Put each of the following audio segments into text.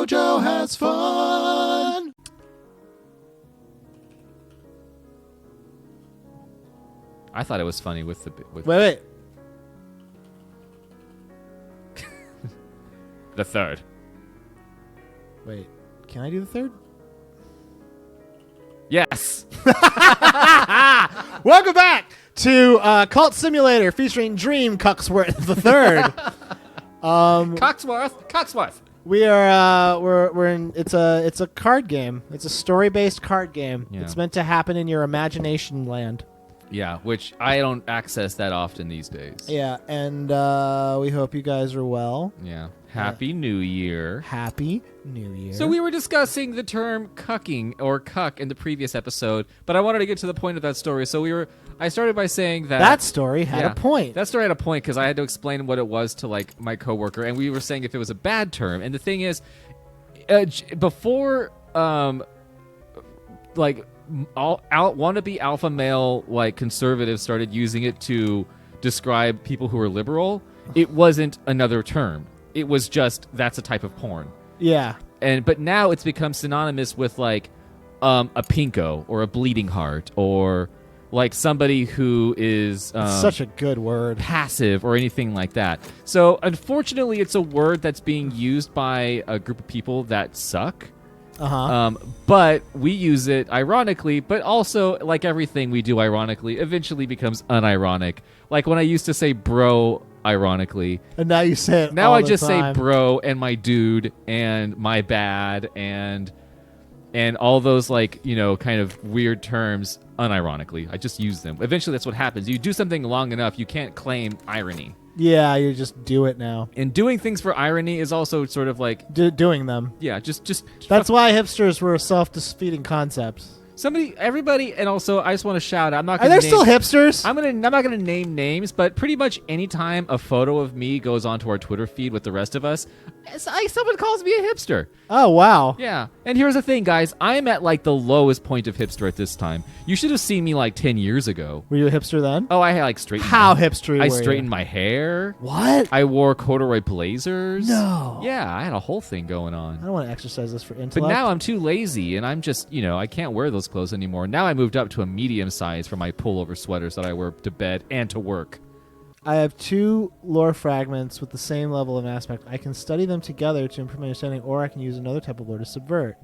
JoJo has fun. I thought it was funny with the Wait. the third. Wait. Can I do the third? Yes. Welcome back to Cult Simulator featuring Dream Cucksworth the third. Cocksworth. We are we're in it's a card game. It's a story-based card game. Yeah. It's meant to happen in your imagination land. Yeah, which I don't access that often these days. Yeah, and we hope you guys are well. Yeah. Happy New Year. Happy New Year. So we were discussing the term cucking or cuck in the previous episode, but I wanted to get to the point of that story. So I started by saying that story had a point. That story had a point because I had to explain what it was to like my coworker, and we were saying if it was a bad term. And the thing is, before like wannabe alpha male like conservatives started using it to describe people who are liberal, it wasn't another term. It was just that's a type of porn. Yeah. But now it's become synonymous with like a pinko or a bleeding heart or like somebody who is such a good word, passive or anything like that. So unfortunately, it's a word that's being used by a group of people that suck. But we use it ironically, but also like everything we do ironically eventually becomes unironic. Like when I used to say bro ironically, and now you say it now all I the just time. say bro and my dude and my bad and all those like, you know, kind of weird terms unironically. I just use them. Eventually that's what happens. You do something long enough, you can't claim irony. Yeah, you just do it now. And doing things for irony is also sort of like doing them. Yeah, just that's why hipsters were a self-defeating concept. Everybody, and also I just want to shout out. Are there still hipsters? I'm not gonna name names, but pretty much anytime a photo of me goes onto our Twitter feed with the rest of us, someone calls me a hipster. Oh wow. Yeah, and here's the thing, guys. I'm at like the lowest point of hipster at this time. You should have seen me like 10 years ago. Were you a hipster then? Oh, I had like straightened. How hipstery were I you? straightened my hair. What? I wore corduroy blazers. No. Yeah, I had a whole thing going on. I don't want to exercise this for intellect. But now I'm too lazy, and I'm just, you know, I can't wear those clothes anymore. Now I moved up to a medium size for my pullover sweaters that I wear to bed and to work. I have two lore fragments with the same level of aspect. I can study them together to improve my understanding, or I can use another type of lore to subvert.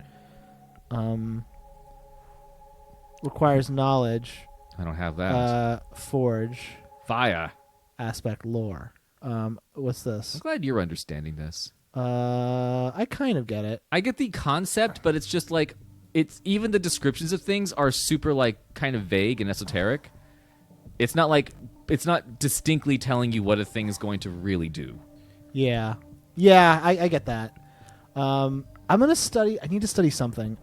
Requires knowledge. I don't have that. Forge. Fire. Aspect lore. What's this? I'm glad you're understanding this. I kind of get it. I get the concept, but it's just like, it's even the descriptions of things are super like kind of vague and esoteric. It's not distinctly telling you what a thing is going to really do. Yeah. Yeah, I get that. I'm going to study... I need to study something.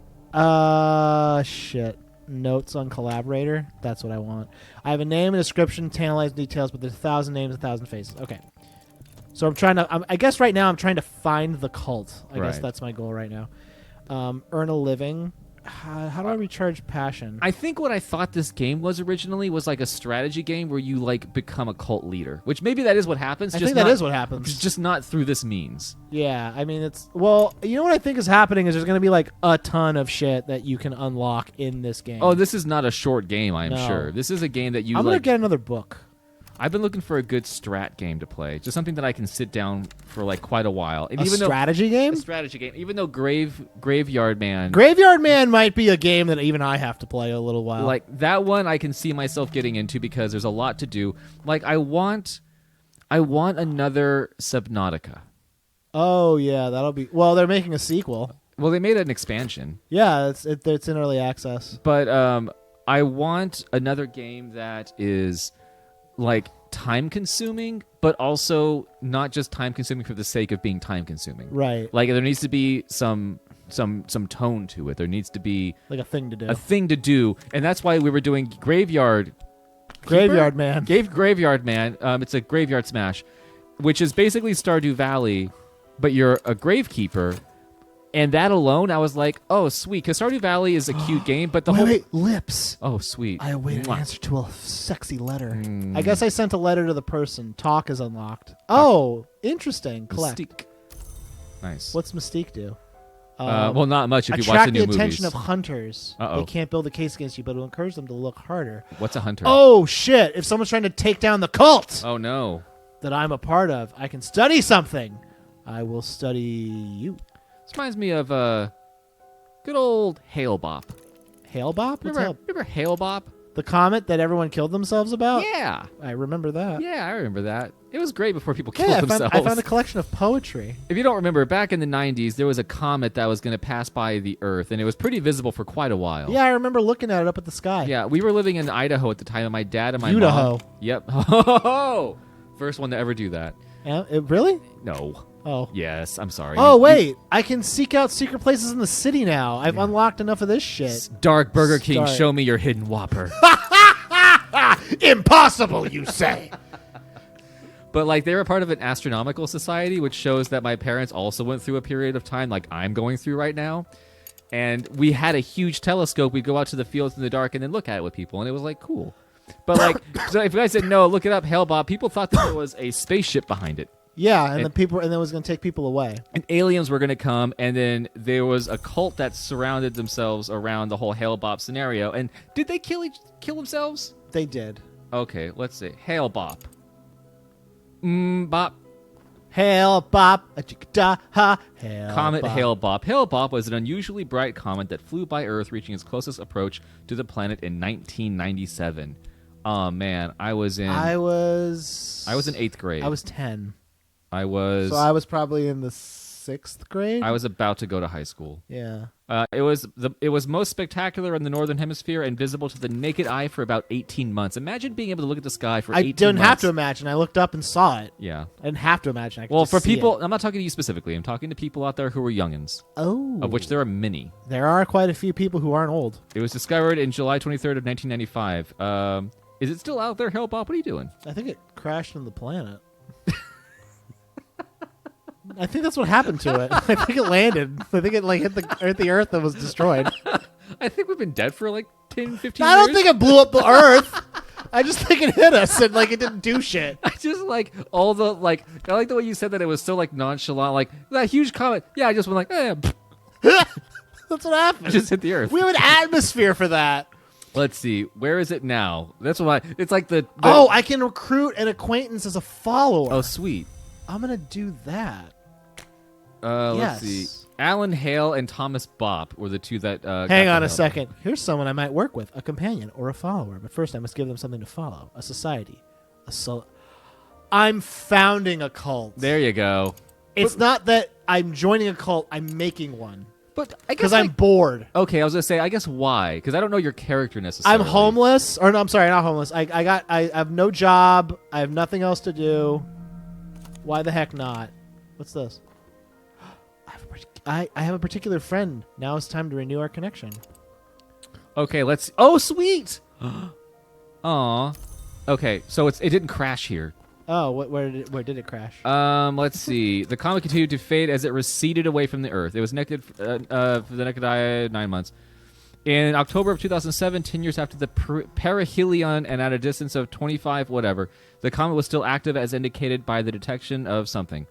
Shit. Notes on Collaborator. That's what I want. I have a name, a description, tantalizing details, but there's 1,000 names, 1,000 faces. Okay. So I'm trying to... I guess right now I'm trying to find the cult. I guess that's my goal right now. Earn a living. How do I recharge passion? I think what I thought this game was originally was like a strategy game where you like become a cult leader, which maybe that is what happens. I think that is what happens. Just not through this means. Yeah, I mean, it's... Well, you know what I think is happening is there's going to be like a ton of shit that you can unlock in this game. Oh, this is not a short game, I'm sure. This is a game that you I'm going to get another book. I've been looking for a good strat game to play, just something that I can sit down for like quite a while. And a strategy game? A strategy game. Even though Graveyard Man... Graveyard Man might be a game that even I have to play a little while. Like, that one I can see myself getting into because there's a lot to do. Like, I want another Subnautica. Oh, yeah, that'll be... Well, they're making a sequel. Well, they made an expansion. Yeah, it's in early access. But I want another game that is... like time-consuming, but also not just time-consuming for the sake of being time-consuming. Right. Like there needs to be some tone to it. There needs to be like a thing to do. A thing to do, and that's why we were doing Graveyard Man. Graveyard Man. It's a graveyard smash, which is basically Stardew Valley, but you're a gravekeeper. And that alone, I was like, oh, sweet. Because Stardew Valley is a cute game, but the Wait, lips. Oh, sweet. I await an answer to a sexy letter. I guess I sent a letter to the person. Talk is unlocked. Oh, interesting. Collect. Mystique. Nice. What's Mystique do? Well, not much if you watch attract the new the attention movies. of hunters. Uh-oh. They can't build a case against you, but it'll encourage them to look harder. What's a hunter? Oh, shit. If someone's trying to take down the cult Oh, no. that I'm a part of, I can study something. I will study you. This reminds me of good old Hail Bop. Hail Bop? What's Hail? Remember Hail Bop? The comet that everyone killed themselves about? Yeah. I remember that. Yeah, I remember that. It was great before people Yeah, killed I themselves. found a collection of poetry. If you don't remember, back in the 90s, there was a comet that was going to pass by the Earth, and it was pretty visible for quite a while. Yeah, I remember looking at it up at the sky. Yeah, we were living in Idaho at the time, and my dad and my Idaho. mom... Yep. First one to ever do that. Yeah, really? No. Oh. Yes, I'm sorry. Oh, wait. I can seek out secret places in the city now. I've unlocked enough of this shit. Dark Burger King, Start. show me your hidden Whopper. Impossible, you say. But, like, they were part of an astronomical society, which shows that my parents also went through a period of time like I'm going through right now. And we had a huge telescope. We'd go out to the fields in the dark and then look at it with people, and it was, like, cool. But, like, so if you guys didn't know, look it up, Hail Bob. People thought that there was a spaceship behind it. Yeah, and then it was going to take people away. And aliens were going to come, and then there was a cult that surrounded themselves around the whole Hail Bob scenario. And did they kill themselves? They did. Okay, let's see. Hail Bop. Bop. Hail Bop, a chicka ha, hail Comet Bop. Hail Bop. Hail Bop was an unusually bright comet that flew by Earth, reaching its closest approach to the planet in 1997. Oh man, I was in 8th grade. I was 10. So I was probably in the 6th grade. I was about to go to high school. Yeah. It was most spectacular in the northern hemisphere and visible to the naked eye for about 18 months. Imagine being able to look at the sky for 18 months. I didn't have to imagine. I looked up and saw it. Yeah. I didn't have to imagine. I could Well, just for see people, it. I'm not talking to you specifically. I'm talking to people out there who are youngins, Oh. of which there are many. There are quite a few people who aren't old. It was discovered in July 23rd of 1995. Is it still out there, Hail Bop? What are you doing? I think it crashed into the planet. I think that's what happened to it. I think it landed. I think it hit the Earth and was destroyed. I think we've been dead for like 10, 15 I years. don't think it blew up the Earth. I just think it hit us and it didn't do shit. I just like all the I like the way you said that it was so nonchalant, like that huge comet. Yeah, I just went That's what happened. I just hit the Earth. We have an atmosphere for that. Let's see, where is it now? That's what it's like the Oh, I can recruit an acquaintance as a follower. Oh, sweet. I'm gonna do that. Let's see. Alan Hale and Thomas Bopp were the two that. Hang on a second. Here's someone I might work with, a companion or a follower. But first, I must give them something to follow. A society. I'm founding a cult. There you go. It's not that I'm joining a cult. I'm making one. But I guess because I'm bored. Okay, I was gonna say. I guess why? Because I don't know your character necessarily. I'm homeless, or no, I'm sorry, not homeless. I have no job. I have nothing else to do. Why the heck not? What's this? I have a particular friend. Now it's time to renew our connection. Okay, let's. Oh, sweet. Aw. Okay, so it didn't crash here. Oh, where did it crash? Let's see. The comet continued to fade as it receded away from the Earth. It was naked for the naked eye 9 months. In October of 2007, 10 years after the perihelion and at a distance of 25 whatever, the comet was still active as indicated by the detection of something.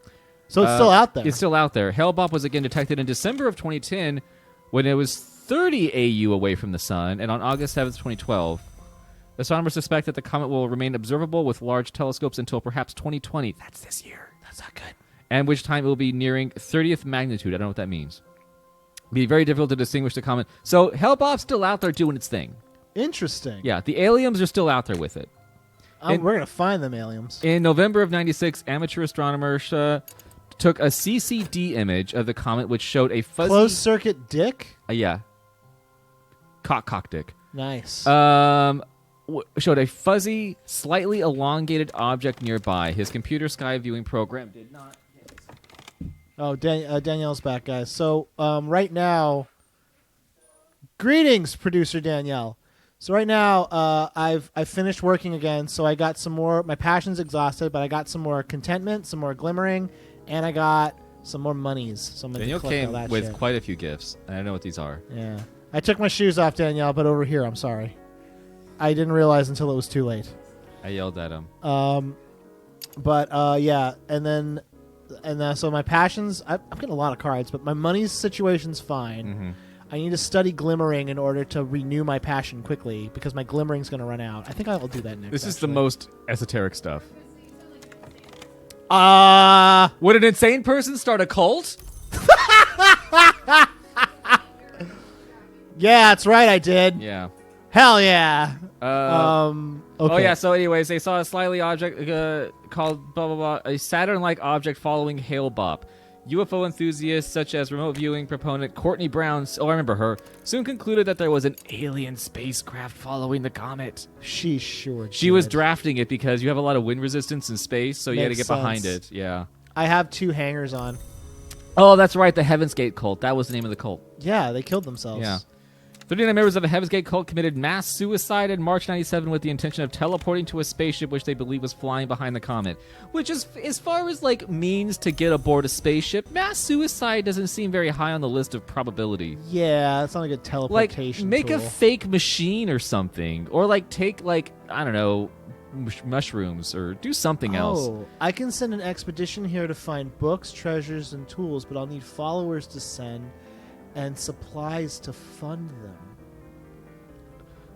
So it's still out there. It's still out there. Hale-Bopp was again detected in December of 2010 when it was 30 AU away from the sun, and on August 7th, 2012. Astronomers suspect that the comet will remain observable with large telescopes until perhaps 2020. That's this year. That's not good. And which time it will be nearing 30th magnitude. I don't know what that means. It'll be very difficult to distinguish the comet. So Hale-Bopp's still out there doing its thing. Interesting. Yeah, the aliens are still out there with it. We're going to find them aliens. In November of 96, amateur astronomers took a CCD image of the comet, which showed a fuzzy... Closed circuit dick? Yeah. Cock dick. Nice. Showed a fuzzy, slightly elongated object nearby. His computer sky viewing program did not hit. Oh, Danielle's back, guys. So right now... Greetings, producer Danielle. So right now, I've finished working again, so I got some more... My passion's exhausted, but I got some more contentment, some more glimmering... And I got some more monies. So I'm Danielle collect all came that with shit. quite a few gifts, and I know what these are. Yeah. I took my shoes off, Danielle, but over here, I'm sorry. I didn't realize until it was too late. I yelled at him. Yeah. And then And so my passions, I'm getting a lot of cards, but my money situation's fine. Mm-hmm. I need to study glimmering in order to renew my passion quickly because my glimmering's going to run out. I think I'll do that next. This is the most esoteric stuff. Would an insane person start a cult? Yeah, that's right, I did. Yeah. Hell yeah. Okay. Okay. Oh yeah. So, anyways, they saw a slightly object called blah blah blah, a Saturn-like object following Hale-Bopp. UFO enthusiasts such as remote viewing proponent Courtney Brown, I remember her, soon concluded that there was an alien spacecraft following the comet. She sure did. She was drafting it because you have a lot of wind resistance in space, so you had to get behind it. Yeah. I have 2 hangers on. Oh, that's right, the Heaven's Gate cult. That was the name of the cult. Yeah, they killed themselves. Yeah. 39 members of the Heaven's Gate cult committed mass suicide in March 97 with the intention of teleporting to a spaceship which they believe was flying behind the comet. Which is, as far as like means to get aboard a spaceship, mass suicide doesn't seem very high on the list of probability. Yeah, it's not like a teleportation Like, make tool. a fake machine or something. Or like take like, I don't know, mushrooms or do something else. I can send an expedition here to find books, treasures, and tools, but I'll need followers to send and supplies to fund them.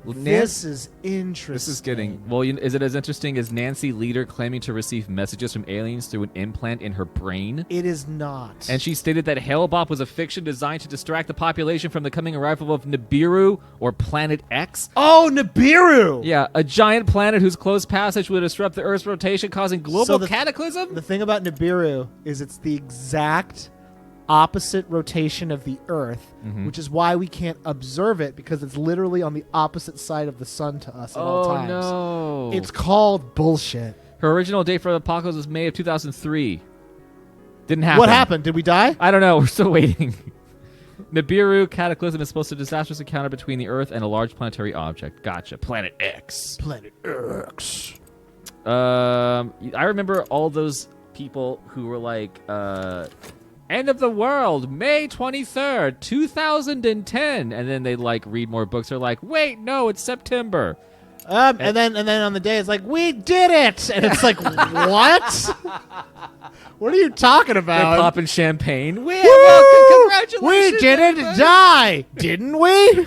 This is interesting. This is getting... Well, is it as interesting as Nancy Leader claiming to receive messages from aliens through an implant in her brain? It is not. And she stated that Hale-Bopp was a fiction designed to distract the population from the coming arrival of Nibiru, or Planet X. Oh, Nibiru! Yeah, a giant planet whose close passage would disrupt the Earth's rotation, causing global cataclysm? The thing about Nibiru is it's the exact opposite rotation of the Earth, which is why we can't observe it, because it's literally on the opposite side of the sun to us at all times. Oh, no. It's called bullshit. Her original date for the apocalypse was May of 2003. Didn't happen. What happened? Did we die? I don't know. We're still waiting. Nibiru cataclysm is supposed to disastrous encounter between the Earth and a large planetary object. Gotcha. Planet X. Planet X. I remember all those people who were like, end of the world, May 23rd, 2010. And then they like read more books. They're like, wait, no, it's September. And then on the day it's like, we did it, and it's like, what? What are you talking about? They're popping champagne. Congratulations! We didn't die, didn't we?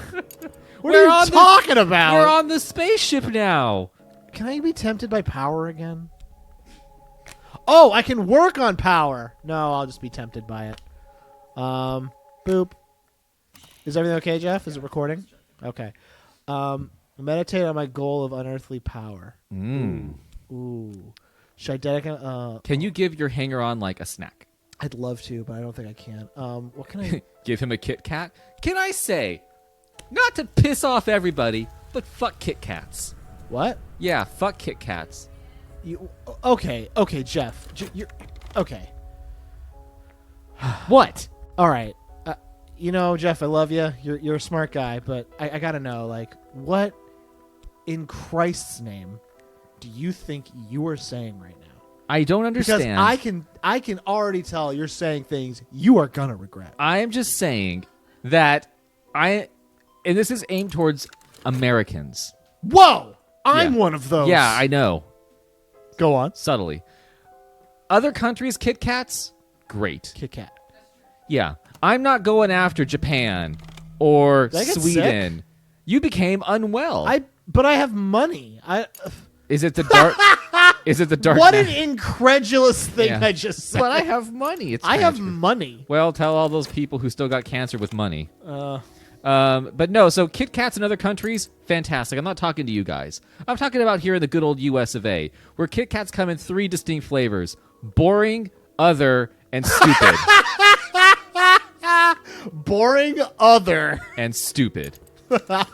What are you talking about? We're on the spaceship now. Can I be tempted by power again? Oh, I can work on power. No, I'll just be tempted by it. Boop. Is everything okay, Jeff? Is it recording? Okay. Meditate on my goal of unearthly power. Ooh. Should I dedicate? Can you give your hanger-on like a snack? I'd love to, but I don't think I can. What can I... Give him a Kit Kat? Can I say, not to piss off everybody, but fuck Kit Kats. What? Yeah, fuck Kit Kats. Okay, Jeff. You're okay. What? All right. Jeff, I love you. You're a smart guy, but I gotta know, like, what in Christ's name do you think you are saying right now? I don't understand. Because I can already tell you're saying things you are gonna regret. I am just saying that and this is aimed towards Americans. Whoa! I'm one of those. Yeah, I know. Go on. Subtly. Other countries, Kit Kats, great. Kit Kat. Yeah. I'm not going after Japan or Did I get Sweden. sick? You became unwell. But I have money. Is it the dark? Is it the dark? What an incredulous thing I just said. But I have money. I have money. Well, tell all those people who still got cancer with money. But no, so Kit Kats in other countries, fantastic. I'm not talking to you guys. I'm talking about here in the good old US of A, where Kit Kats come in 3 distinct flavors: boring, other, and stupid. Boring, other, and stupid. The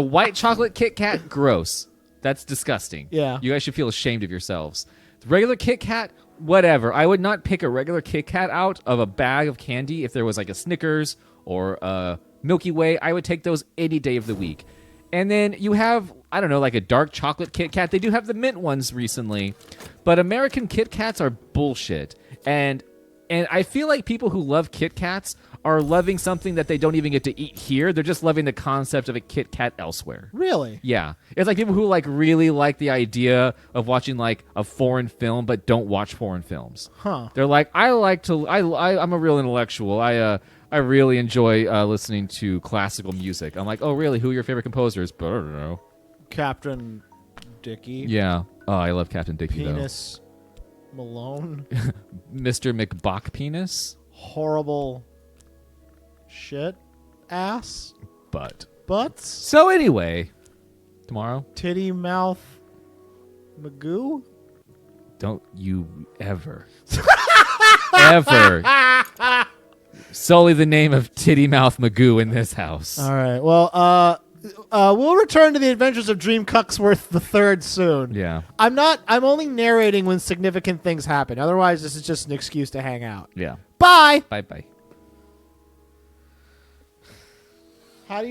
white chocolate Kit Kat, gross. That's disgusting. Yeah. You guys should feel ashamed of yourselves. The regular Kit Kat, whatever. I would not pick a regular Kit Kat out of a bag of candy if there was like a Snickers or a Milky Way. I would take those any day of the week. And then you have, I don't know, like a dark chocolate Kit Kat. They do have the mint ones recently. But American Kit Kats are bullshit. And And I feel like people who love Kit Kats are loving something that they don't even get to eat here. They're just loving the concept of a Kit Kat elsewhere. Really? Yeah. It's like people who like really like the idea of watching like a foreign film but don't watch foreign films. Huh. They're like, I'm a real intellectual. I really enjoy listening to classical music. I'm like, oh really? Who are your favorite composers? But I don't know. Captain Dicky. Yeah. Oh, I love Captain Dicky Penis Malone. Mr. McBock Penis. Horrible shit ass butts. So anyway, tomorrow. Titty mouth Magoo. Don't you ever sully the name of Titty Mouth Magoo in this house. All right. Well, we'll return to the adventures of Dream Cuxworth the Third soon. Yeah. I'm only narrating when significant things happen. Otherwise, this is just an excuse to hang out. Yeah. Bye. Bye. How do you